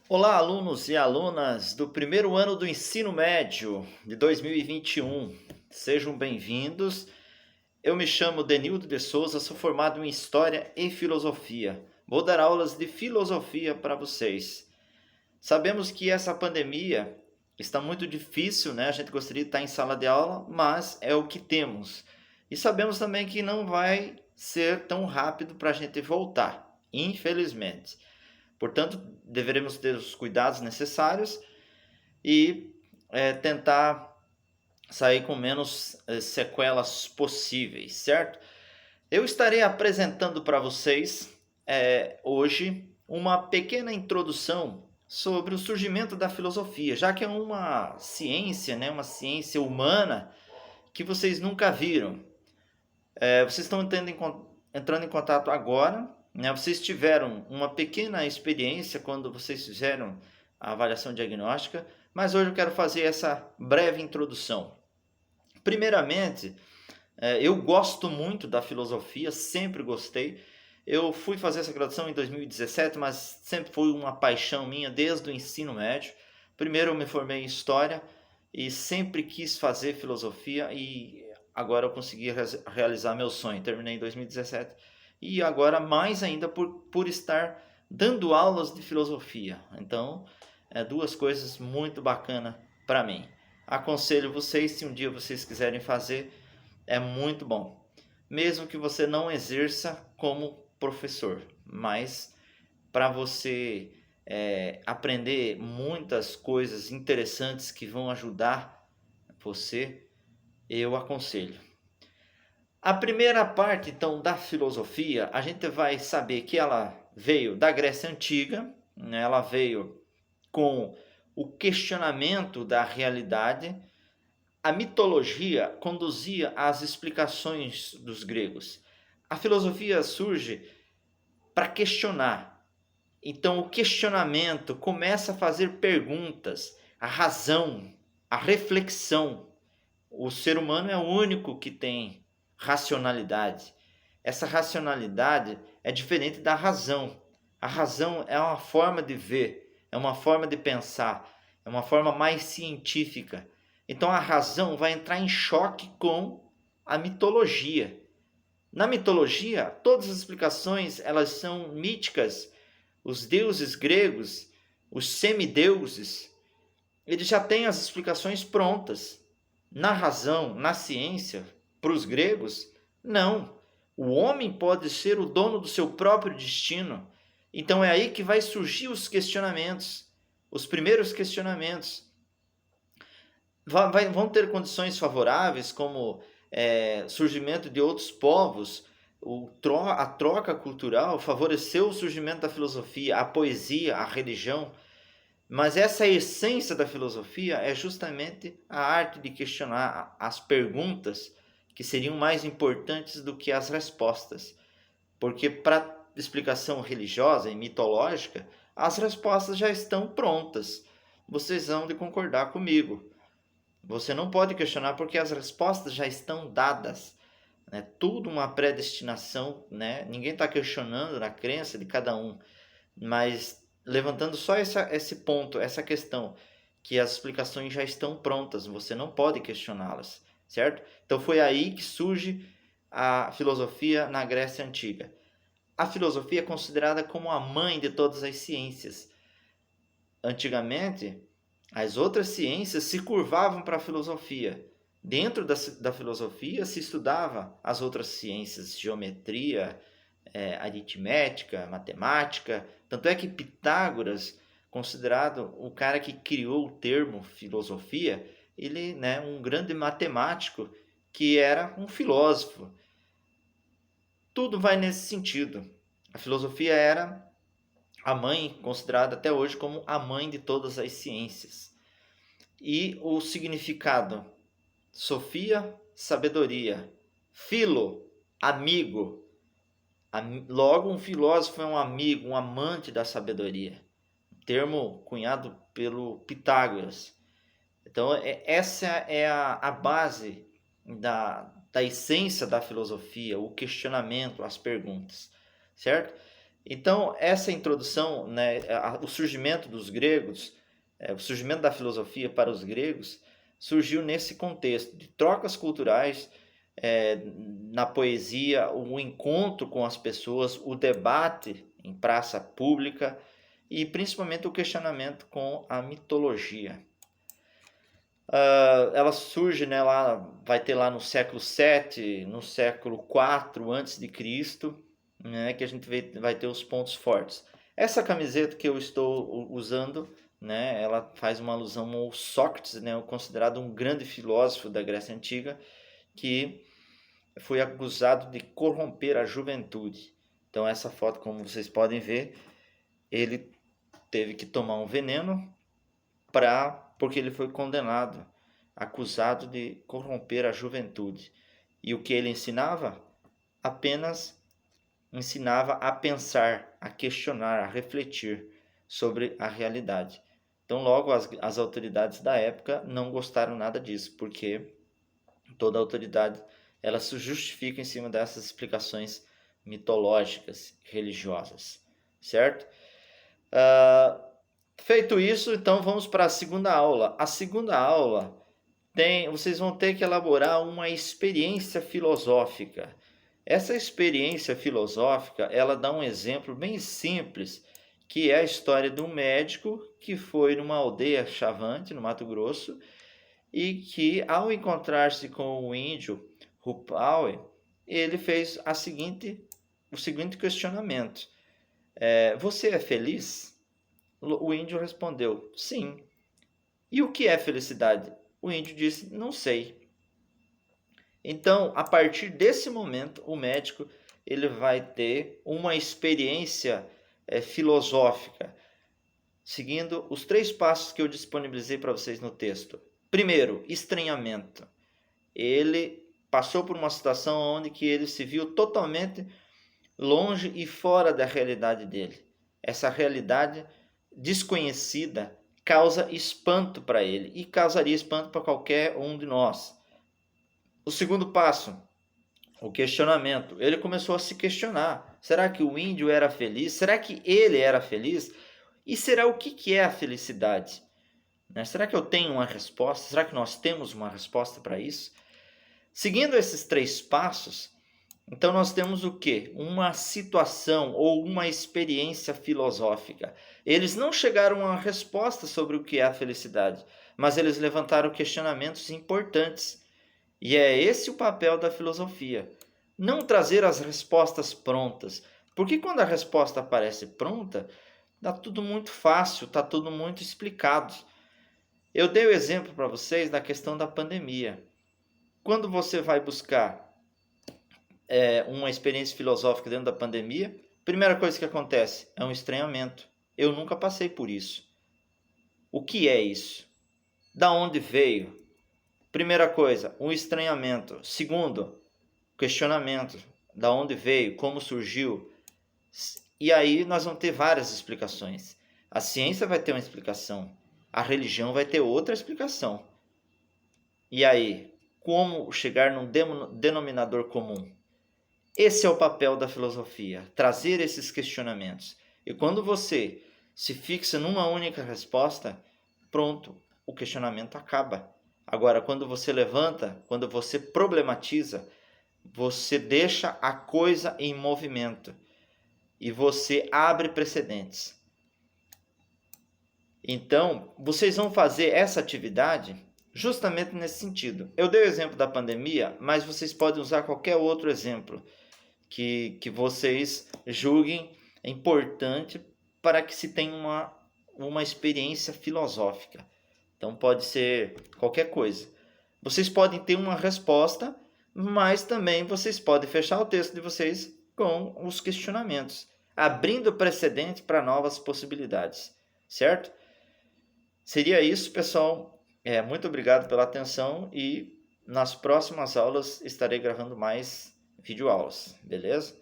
Olá, alunos e alunas do primeiro ano do ensino médio de 2021. Sejam bem-vindos. Eu me chamo Denildo de Souza, sou formado em História e Filosofia. Vou dar aulas de filosofia para vocês. Sabemos que essa pandemia está muito difícil, né? A gente gostaria de estar em sala de aula, mas é o que temos. E sabemos também que não vai ser tão rápido para a gente voltar, infelizmente. Portanto, deveremos ter os cuidados necessários e tentar sair com menos sequelas possíveis, certo? Eu estarei apresentando para vocês hoje uma pequena introdução sobre o surgimento da filosofia, já que é uma ciência, né, uma ciência humana que vocês nunca viram. Vocês estão entrando em contato agora, né? Vocês tiveram uma pequena experiência quando vocês fizeram a avaliação diagnóstica, mas hoje eu quero fazer essa breve introdução. Primeiramente, eu gosto muito da filosofia, sempre gostei. Eu fui fazer essa graduação em 2017, mas sempre foi uma paixão minha desde o ensino médio. Primeiro eu me formei em História e sempre quis fazer filosofia e agora eu consegui realizar meu sonho. Terminei em 2017 e agora mais ainda por estar dando aulas de filosofia. Então, duas coisas muito bacanas para mim. Aconselho vocês, se um dia vocês quiserem fazer, é muito bom. Mesmo que você não exerça como professor, mas para você aprender muitas coisas interessantes que vão ajudar você, eu aconselho. A primeira parte, então, da filosofia, a gente vai saber que ela veio da Grécia Antiga, né? Ela veio com o questionamento da realidade. A mitologia conduzia às explicações dos gregos. A filosofia surge para questionar. Então, o questionamento começa a fazer perguntas, a razão, a reflexão. O ser humano é o único que tem racionalidade. Essa racionalidade é diferente da razão. A razão é uma forma de ver, é uma forma de pensar, é uma forma mais científica. Então a razão vai entrar em choque com a mitologia. Na mitologia, todas as explicações elas são míticas. Os deuses gregos, os semideuses, eles já têm as explicações prontas. Na razão, na ciência, para os gregos, não. O homem pode ser o dono do seu próprio destino. Então é aí que vai surgir os questionamentos, os primeiros questionamentos. Vão ter condições favoráveis, como surgimento de outros povos, a troca cultural favoreceu o surgimento da filosofia, a poesia, a religião. Mas essa essência da filosofia é justamente a arte de questionar as perguntas que seriam mais importantes do que as respostas. Porque para explicação religiosa e mitológica, as respostas já estão prontas. Vocês vão de concordar comigo. Você não pode questionar porque as respostas já estão dadas. É tudo uma predestinação, né? Ninguém está questionando na crença de cada um, mas levantando só esse ponto, essa questão, que as explicações já estão prontas, você não pode questioná-las, certo? Então foi aí que surge a filosofia na Grécia Antiga. A filosofia é considerada como a mãe de todas as ciências. Antigamente, as outras ciências se curvavam para a filosofia. Dentro da filosofia se estudava as outras ciências, geometria, aritmética, matemática. Tanto é que Pitágoras, considerado o cara que criou o termo filosofia, ele, né, um grande matemático que era um filósofo. Tudo vai nesse sentido. A filosofia era a mãe, considerada até hoje como a mãe de todas as ciências. E o significado: Sofia, sabedoria. Filo, amigo. Logo, um filósofo é um amigo, um amante da sabedoria. Termo cunhado pelo Pitágoras. Então, essa é a base da essência da filosofia, o questionamento, as perguntas, certo? Então, essa introdução, né, o surgimento dos gregos, o surgimento da filosofia para os gregos, surgiu nesse contexto de trocas culturais, na poesia, o encontro com as pessoas, o debate em praça pública e principalmente o questionamento com a mitologia. Ela surge, né, vai ter lá no século VII, no século IV antes de Cristo, né, que a gente vai ter os pontos fortes. Essa camiseta que eu estou usando, né, ela faz uma alusão ao Sócrates, né, considerado um grande filósofo da Grécia Antiga, que foi acusado de corromper a juventude. Então essa foto, como vocês podem ver, ele teve que tomar um veneno porque ele foi condenado, acusado de corromper a juventude. E o que ele ensinava? Apenas ensinava a pensar, a questionar, a refletir sobre a realidade. Então logo as autoridades da época não gostaram nada disso, porque toda autoridade ela se justifica em cima dessas explicações mitológicas, religiosas, certo? Feito isso, então vamos para a segunda aula. A segunda aula vocês vão ter que elaborar uma experiência filosófica. Essa experiência filosófica, ela dá um exemplo bem simples, que é a história de um médico que foi numa aldeia Chavante, no Mato Grosso, e que ao encontrar-se com o índio Rupaul, ele fez o seguinte questionamento: você é feliz? O índio respondeu: sim. E o que é felicidade? O índio disse: não sei. Então, a partir desse momento, o médico ele vai ter uma experiência filosófica, seguindo os 3 passos que eu disponibilizei para vocês no texto. Primeiro, estranhamento. Ele passou por uma situação onde que ele se viu totalmente longe e fora da realidade dele. Essa realidade desconhecida causa espanto para ele e causaria espanto para qualquer um de nós. O segundo passo, o questionamento. Ele começou a se questionar. Será que o índio era feliz? Será que ele era feliz? E será o que é a felicidade? Será que eu tenho uma resposta? Será que nós temos uma resposta para isso? Seguindo esses 3 passos, então nós temos o quê? Uma situação ou uma experiência filosófica. Eles não chegaram a uma resposta sobre o que é a felicidade, mas eles levantaram questionamentos importantes. E é esse o papel da filosofia. Não trazer as respostas prontas, porque quando a resposta aparece pronta, está tudo muito fácil, está tudo muito explicado. Eu dei o exemplo para vocês da questão da pandemia. Quando você vai buscar uma experiência filosófica dentro da pandemia, primeira coisa que acontece é um estranhamento. Eu nunca passei por isso. O que é isso? Da onde veio? Primeira coisa, um estranhamento. Segundo, questionamento. Da onde veio? Como surgiu? E aí nós vamos ter várias explicações. A ciência vai ter uma explicação. A religião vai ter outra explicação. E aí, como chegar num denominador comum? Esse é o papel da filosofia, trazer esses questionamentos. E quando você se fixa numa única resposta, pronto, o questionamento acaba. Agora, quando você levanta, quando você problematiza, você deixa a coisa em movimento e você abre precedentes. Então, vocês vão fazer essa atividade justamente nesse sentido. Eu dei o exemplo da pandemia, mas vocês podem usar qualquer outro exemplo que vocês julguem importante para que se tenha uma experiência filosófica. Então pode ser qualquer coisa. Vocês podem ter uma resposta, mas também vocês podem fechar o texto de vocês com os questionamentos, abrindo precedente para novas possibilidades, certo? Seria isso, pessoal. Muito obrigado pela atenção e nas próximas aulas estarei gravando mais videoaulas, beleza?